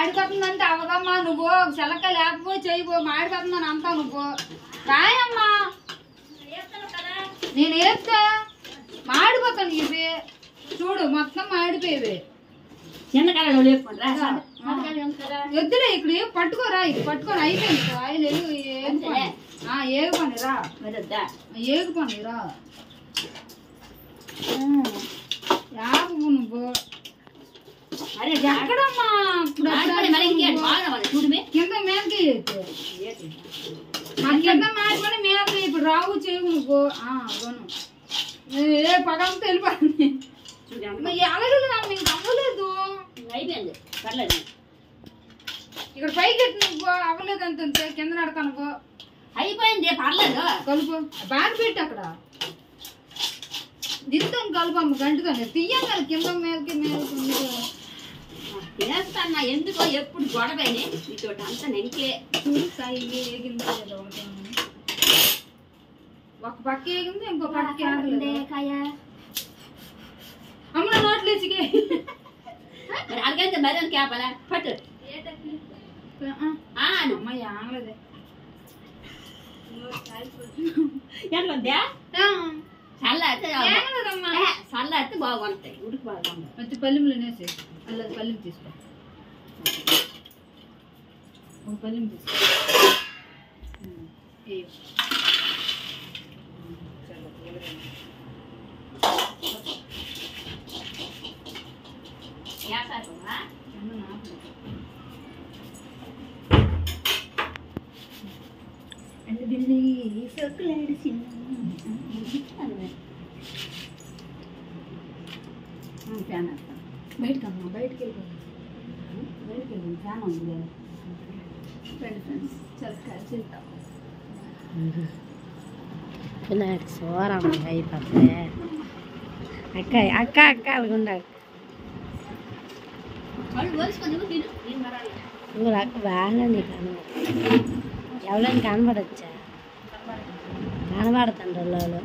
మాడిపోతుందంటే అవదమ్మా నువ్వు సెలక్క లేకపోతే చేయబో మాడిపోతుందని అంతా నువ్వు రాయమ్మా నేను వేస్తా మాడిపోతాను ఇవి చూడు మొత్తం మాడిపోయేవి వద్దులే ఇక్కడ పట్టుకోరా ఇది పట్టుకొని అయిపోయింది ఆయిల్ ఏగుపని రా ఏగుపని రా యాపు నువ్వు ఎక్కడమ్మా కింద మేరకి కింద మాడిపోయి మేరకి ఇప్పుడు రావు చేయవు నువ్వు ఏ పగంతా వెళ్ళిపోయింది ఎలాగలేదు మీకు అవ్వలేదు అయిపోయింది పర్లేదు ఇక్కడ పైకి నువ్వు అవ్వలేదు అంత కింద నడతాను అయిపోయింది పర్లేదు కలుపు బాగా పెట్టి అక్కడ దిద్దాం కలుపమ్మ గంటుతాను తీయం కదా కింద మేరకి తినేస్తాను ఎందుకో ఎప్పుడు గొడవని మీతో అంతా నెంకే ఏగింది ఒక పక్క ఏగింది ఇంకో పక్కకి కాయ అమ్మ నోట్లు వేసికే అలాగైతే మరి క్యాపలా పట్టు అమ్మాయి ఆగలేదే ఎట్లా చల్లారితే బాగుంటాయి ఉడికి బాగుంటాయి మంచి పల్లెములు నేసి అలా పల్లెం తీసుకో ఒక పల్లెం తీసుకో ఫ్యాన్ వేస్తాను బయటకమ్మా బయటకి వెళ్ళిపోయింది ఫ్యాన్ ఉంది కదా ఫ్రెండ్స్ చెల్తాం వినాయక సోరం అయిపోతే అక్క అక్క అక్క అలాగుండాలి నువ్వు అక్క బాగా నీకు ఎవరైనా కనబడచ్చా కనబడతాను రోజులు